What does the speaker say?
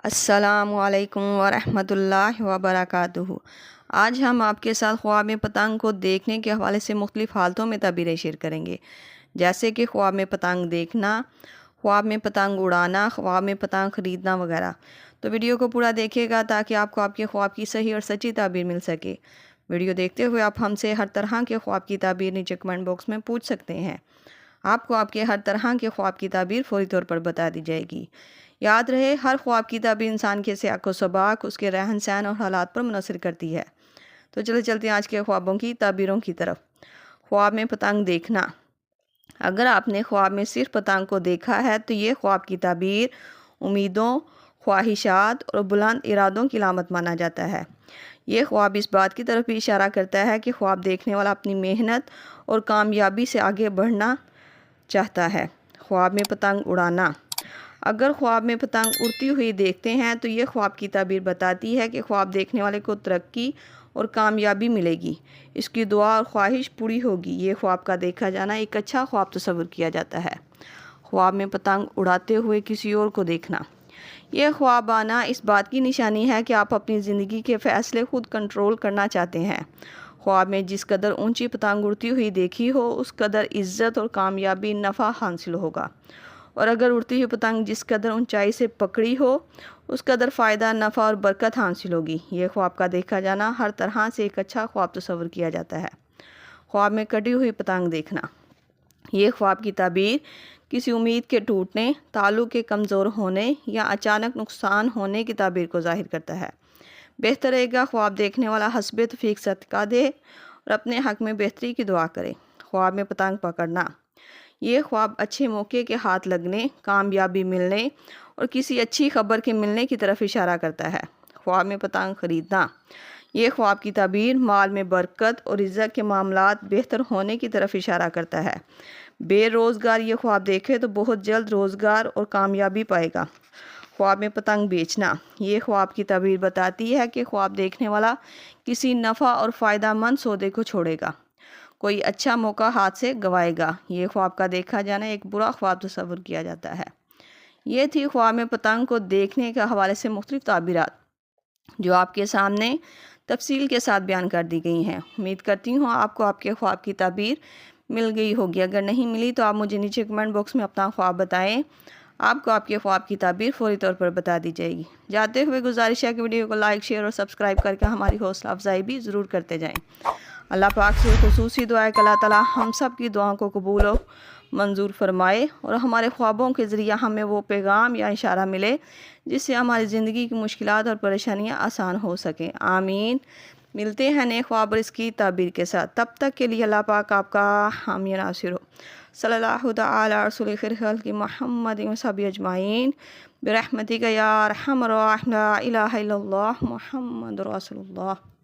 السلام علیکم ورحمۃ اللہ وبرکاتہ۔ آج ہم آپ کے ساتھ خواب میں پتنگ کو دیکھنے کے حوالے سے مختلف حالتوں میں تعبیریں شیئر کریں گے، جیسے کہ خواب میں پتنگ دیکھنا، خواب میں پتنگ اڑانا، خواب میں پتنگ خریدنا وغیرہ۔ تو ویڈیو کو پورا دیکھیے گا تاکہ آپ کو آپ کے خواب کی صحیح اور سچی تعبیر مل سکے۔ ویڈیو دیکھتے ہوئے آپ ہم سے ہر طرح کے خواب کی تعبیر نیچے کمنٹ باکس میں پوچھ سکتے ہیں۔ آپ کو آپ کے ہر طرح کے خواب کی تعبیر فوری طور پر بتا دی جائے گی۔ یاد رہے، ہر خواب کی تعبیر انسان کے سیاق و سباق، اس کے رہن سہن اور حالات پر منحصر کرتی ہے۔ تو چلتے ہیں آج کے خوابوں کی تعبیروں کی طرف۔ خواب میں پتنگ دیکھنا۔ اگر آپ نے خواب میں صرف پتنگ کو دیکھا ہے تو یہ خواب کی تعبیر امیدوں، خواہشات اور بلند ارادوں کی علامت مانا جاتا ہے۔ یہ خواب اس بات کی طرف بھی اشارہ کرتا ہے کہ خواب دیکھنے والا اپنی محنت اور کامیابی سے آگے بڑھنا چاہتا ہے۔ خواب میں پتنگ اڑانا۔ اگر خواب میں پتنگ اڑتی ہوئی دیکھتے ہیں تو یہ خواب کی تعبیر بتاتی ہے کہ خواب دیکھنے والے کو ترقی اور کامیابی ملے گی، اس کی دعا اور خواہش پوری ہوگی۔ یہ خواب کا دیکھا جانا ایک اچھا خواب تصور کیا جاتا ہے۔ خواب میں پتنگ اڑاتے ہوئے کسی اور کو دیکھنا۔ یہ خواب آنا اس بات کی نشانی ہے کہ آپ اپنی زندگی کے فیصلے خود کنٹرول کرنا چاہتے ہیں۔ خواب میں جس قدر اونچی پتنگ اڑتی ہوئی دیکھی ہو، اس قدر عزت اور کامیابی نفع حاصل ہوگا، اور اگر اڑتی ہوئی پتنگ جس قدر اونچائی سے پکڑی ہو، اس قدر فائدہ، نفع اور برکت حاصل ہوگی۔ یہ خواب کا دیکھا جانا ہر طرح سے ایک اچھا خواب تصور کیا جاتا ہے۔ خواب میں کٹی ہوئی پتنگ دیکھنا۔ یہ خواب کی تعبیر کسی امید کے ٹوٹنے، تعلق کے کمزور ہونے یا اچانک نقصان ہونے کی تعبیر کو ظاہر کرتا ہے۔ بہتر رہے گا خواب دیکھنے والا حسب توفیق صدقہ دے اور اپنے حق میں بہتری کی دعا کرے۔ خواب میں پتنگ پکڑنا۔ یہ خواب اچھے موقع کے ہاتھ لگنے، کامیابی ملنے اور کسی اچھی خبر کے ملنے کی طرف اشارہ کرتا ہے۔ خواب میں پتنگ خریدنا۔ یہ خواب کی تعبیر مال میں برکت اور رزق کے معاملات بہتر ہونے کی طرف اشارہ کرتا ہے۔ بے روزگار یہ خواب دیکھے تو بہت جلد روزگار اور کامیابی پائے گا۔ خواب میں پتنگ بیچنا۔ یہ خواب کی تعبیر بتاتی ہے کہ خواب دیکھنے والا کسی نفع اور فائدہ مند سودے کو چھوڑے گا، کوئی اچھا موقع ہاتھ سے گوائے گا۔ یہ خواب کا دیکھا جانا ایک برا خواب تصور کیا جاتا ہے۔ یہ تھی خواب میں پتنگ کو دیکھنے کے حوالے سے مختلف تعبیرات، جو آپ کے سامنے تفصیل کے ساتھ بیان کر دی گئی ہیں۔ امید کرتی ہوں آپ کو آپ کے خواب کی تعبیر مل گئی ہوگی۔ اگر نہیں ملی تو آپ مجھے نیچے کمنٹ باکس میں اپنا خواب بتائیں، آپ کو آپ کے خواب کی تعبیر فوری طور پر بتا دی جائے گی۔ جاتے ہوئے گزارش ہے کہ ویڈیو کو لائک، شیئر اور سبسکرائب کر کے ہماری حوصلہ افزائی بھی ضرور کرتے جائیں۔ اللہ پاک سے خصوصی دعا ہے کہ اللہ تعالیٰ ہم سب کی دعاؤں کو قبول و منظور فرمائے اور ہمارے خوابوں کے ذریعہ ہمیں وہ پیغام یا اشارہ ملے جس سے ہماری زندگی کی مشکلات اور پریشانیاں آسان ہو سکیں۔ آمین۔ ملتے ہیں نئے خواب اور اس کی تعبیر کے ساتھ، تب تک کے لیے اللہ پاک آپ کا حامی ناصر ہو۔ صلی اللہ تعالی علی رسول خیر خلق محمد و صحبہ اجمعین برحمتک یا ارحم الراحمین، لا الہ الا اللہ محمد رسول اللہ۔